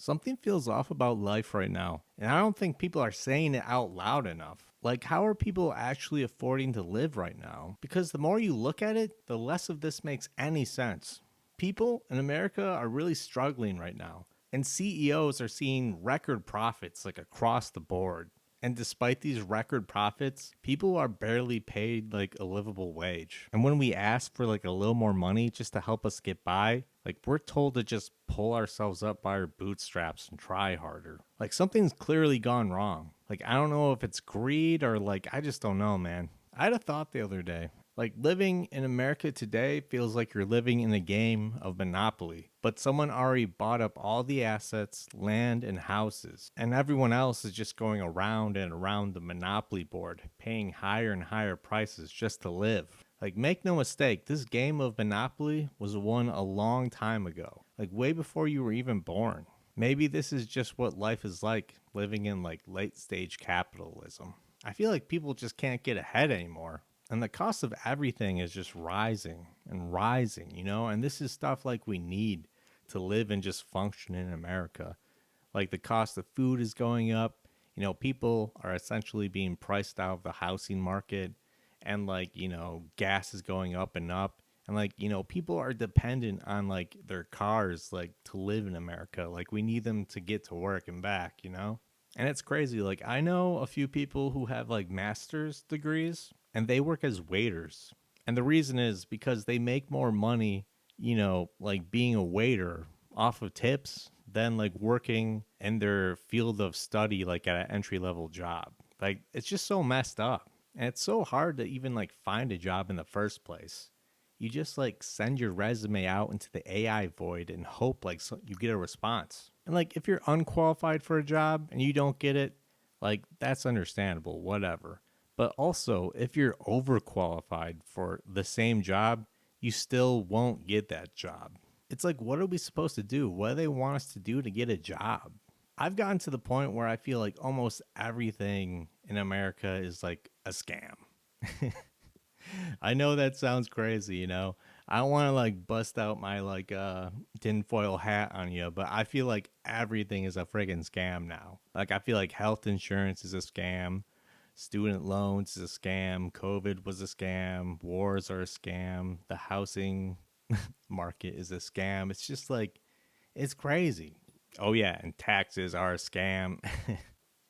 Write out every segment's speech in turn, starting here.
Something feels off about life right now, and I don't think people are saying it out loud enough. Like, how are people actually affording to live right now? Because the more you look at it, the less of this makes any sense. People in America are really struggling right now, and CEOs are seeing record profits like across the board. And despite these record profits, people are barely paid like a livable wage. And when we ask for like a little more money just to help us get by, like we're told to just pull ourselves up by our bootstraps and try harder. Like something's clearly gone wrong. Like I don't know if it's greed or like I just don't know, man. I had a thought the other day. Like living in America today feels like you're living in a game of Monopoly, but someone already bought up all the assets, land, and houses, and everyone else is just going around and around the Monopoly board, paying higher and higher prices just to live. Like, make no mistake, this game of Monopoly was won a long time ago, like way before you were even born. Maybe this is just what life is like living in like late stage capitalism. I feel like people just can't get ahead anymore. And the cost of everything is just rising and rising, And this is stuff like we need to live and just function in America. Like the cost of food is going up. People are essentially being priced out of the housing market. And like, gas is going up and up. And like, people are dependent on like their cars, like to live in America. Like we need them to get to work and back. And it's crazy. Like I know a few people who have like master's degrees and they work as waiters. And the reason is because they make more money, like being a waiter off of tips than like working in their field of study like at an entry level job. Like it's just so messed up. And it's so hard to even like find a job in the first place. You just like send your resume out into the AI void and hope like you get a response. And like if you're unqualified for a job and you don't get it, like that's understandable, whatever. But also, if you're overqualified for the same job, you still won't get that job. It's like, what are we supposed to do? What do they want us to do to get a job? I've gotten to the point where I feel like almost everything in America is like a scam. I know that sounds crazy. I don't want to like bust out my like tinfoil hat on you, but I feel like everything is a friggin' scam now. Like I feel like health insurance is a scam, student loans is a scam, COVID was a scam, wars are a scam, the housing market is a scam. It's just like it's crazy. Oh yeah, and taxes are a scam.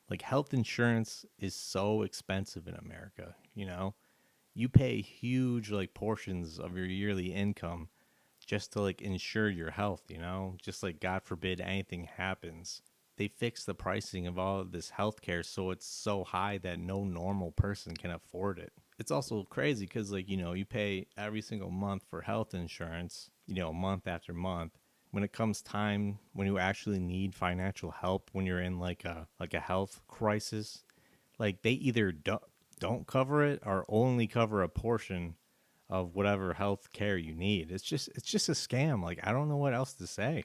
Like health insurance is so expensive in America. You pay huge like portions of your yearly income just to like insure your health. Just like God forbid anything happens. They fix the pricing of all of this healthcare so it's so high that no normal person can afford it. It's also crazy because like you pay every single month for health insurance, month after month. When it comes time when you actually need financial help when you're in like a health crisis, like they either don't cover it or only cover a portion of whatever health care you need. It's just a scam. Like I don't know what else to say.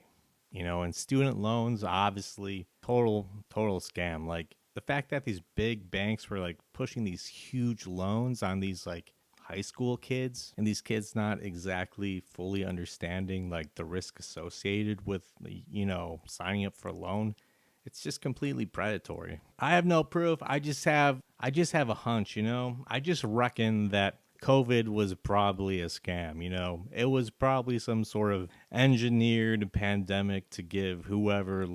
And student loans obviously total scam. Like the fact that these big banks were like pushing these huge loans on these like high school kids and these kids not exactly fully understanding like the risk associated with signing up for a loan. It's just completely predatory. I have no proof. I just have a hunch. I just reckon that COVID was probably a scam. It was probably some sort of engineered pandemic to give whoever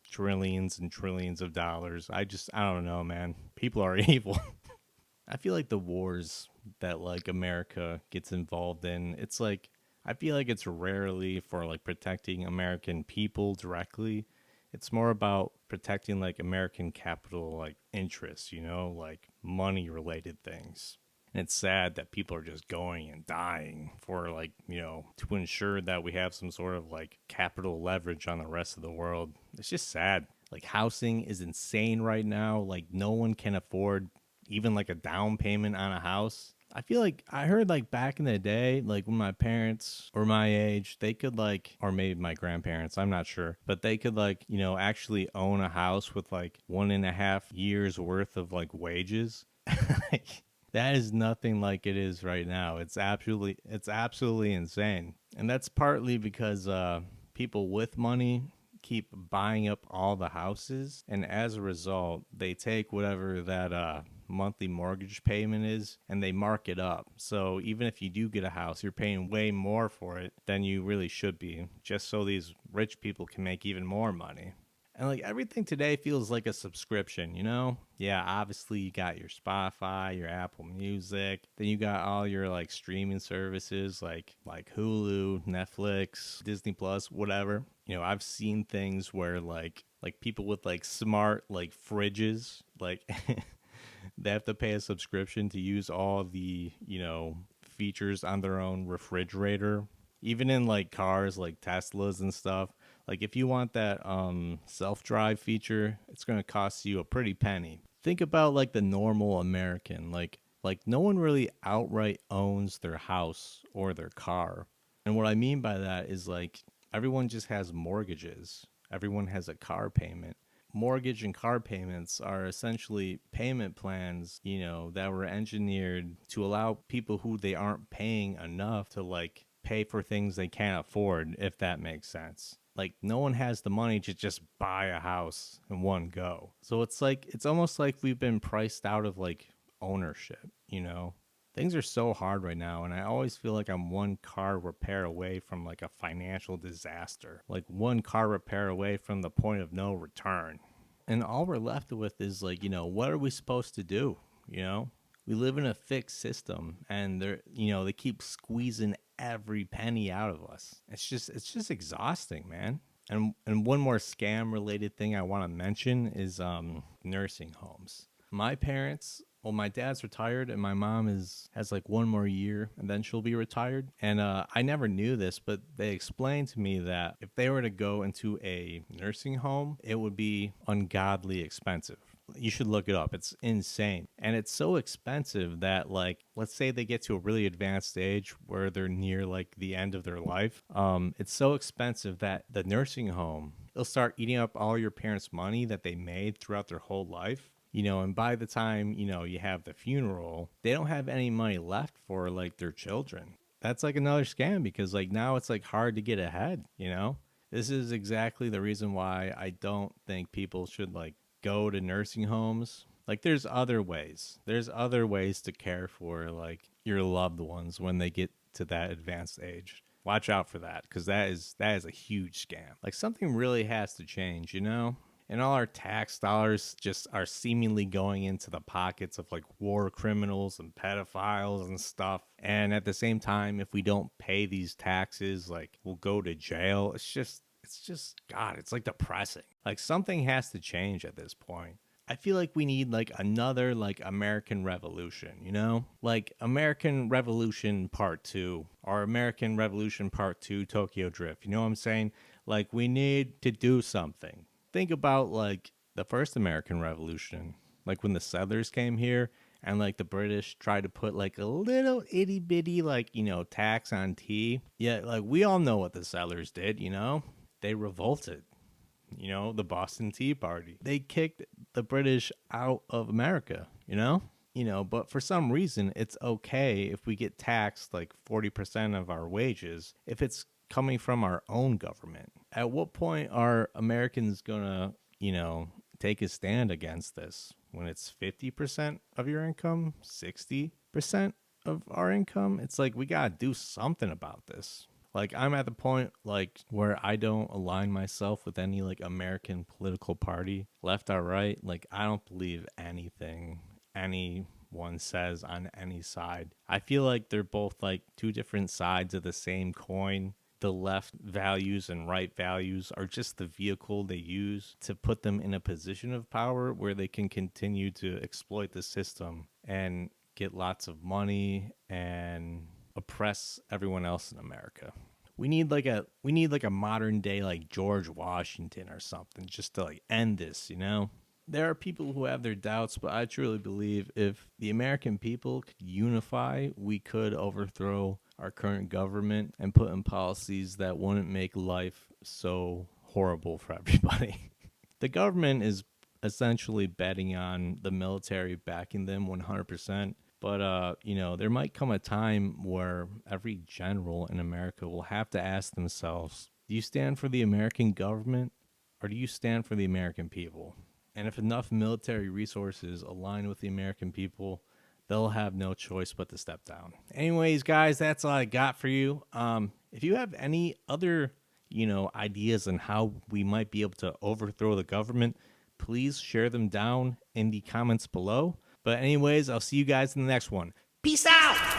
trillions and trillions of dollars. I don't know, man. People are evil. I feel like the wars that like America gets involved in, it's like I feel like it's rarely for like protecting American people directly. It's more about protecting like American capital like interests, like money related things. And it's sad that people are just going and dying for like, to ensure that we have some sort of like capital leverage on the rest of the world. It's just sad. Like housing is insane right now. Like no one can afford even like a down payment on a house. I feel like I heard like back in the day, like when my parents were my age, they could like, or maybe my grandparents, I'm not sure, but they could like, actually own a house with like 1.5 years worth of like wages. Like, that is nothing like it is right now. It's absolutely insane. And that's partly because people with money keep buying up all the houses, and as a result, they take whatever that monthly mortgage payment is and they mark it up. So even if you do get a house, you're paying way more for it than you really should be, just so these rich people can make even more money. And like everything today feels like a subscription, you know? Yeah, obviously you got your Spotify, your Apple Music, then you got all your like streaming services like Hulu, Netflix, Disney Plus, whatever. You know, I've seen things where like people with like smart like fridges, like they have to pay a subscription to use all the, features on their own refrigerator. Even in like cars like Teslas and stuff, like if you want that self-drive feature, it's going to cost you a pretty penny. Think about like the normal American, like no one really outright owns their house or their car. And what I mean by that is like everyone just has mortgages. Everyone has a car payment. Mortgage and car payments are essentially payment plans, that were engineered to allow people who they aren't paying enough to like pay for things they can't afford, if that makes sense. Like no one has the money to just buy a house in one go. So it's almost like we've been priced out of like ownership. Things are so hard right now, and I always feel like I'm one car repair away from like a financial disaster, like one car repair away from the point of no return. And all we're left with is like, what are we supposed to do? You know, we live in a fixed system, and they keep squeezing every penny out of us. It's just exhausting, man. And one more scam related thing I want to mention is nursing homes. My parents, well, my dad's retired and my mom has like one more year and then she'll be retired. And I never knew this, but they explained to me that if they were to go into a nursing home, it would be ungodly expensive. You should look it up. It's insane. And it's so expensive that like let's say they get to a really advanced age where they're near like the end of their life. It's so expensive that the nursing home, it'll start eating up all your parents' money that they made throughout their whole life. And by the time, you have the funeral, they don't have any money left for like their children. That's like another scam because like now it's like hard to get ahead. This is exactly the reason why I don't think people should like go to nursing homes. Like there's other ways. There's other ways to care for like your loved ones when they get to that advanced age. Watch out for that because that is a huge scam. Like something really has to change. And all our tax dollars just are seemingly going into the pockets of like war criminals and pedophiles and stuff. And at the same time, if we don't pay these taxes, like we'll go to jail. It's just God, it's like depressing. Like something has to change at this point. I feel like we need like another like American Revolution, like American Revolution Part 2 or American Revolution Part 2 Tokyo Drift. You know what I'm saying? Like we need to do something. Think about like the first American Revolution, like when the settlers came here and like the British tried to put like a little itty bitty like, tax on tea. Yeah, like we all know what the settlers did. They revolted. The Boston Tea Party. They kicked the British out of America. But for some reason it's okay if we get taxed like 40% of our wages if it's coming from our own government. At what point are Americans gonna, take a stand against this when it's 50% of your income, 60% of our income? It's like we gotta do something about this. Like I'm at the point like where I don't align myself with any like American political party, left or right. Like I don't believe anything anyone says on any side. I feel like they're both like two different sides of the same coin. The left values and right values are just the vehicle they use to put them in a position of power where they can continue to exploit the system and get lots of money and oppress everyone else in America. We need like a modern day like George Washington or something just to like end this. There are people who have their doubts, but I truly believe if the American people could unify, we could overthrow our current government and put in policies that wouldn't make life so horrible for everybody. The government is essentially betting on the military backing them 100%. But, there might come a time where every general in America will have to ask themselves, do you stand for the American government or do you stand for the American people? And if enough military resources align with the American people, they'll have no choice but to step down. Anyways, guys, that's all I got for you. If you have any other, ideas on how we might be able to overthrow the government, please share them down in the comments below. But anyways, I'll see you guys in the next one. Peace out!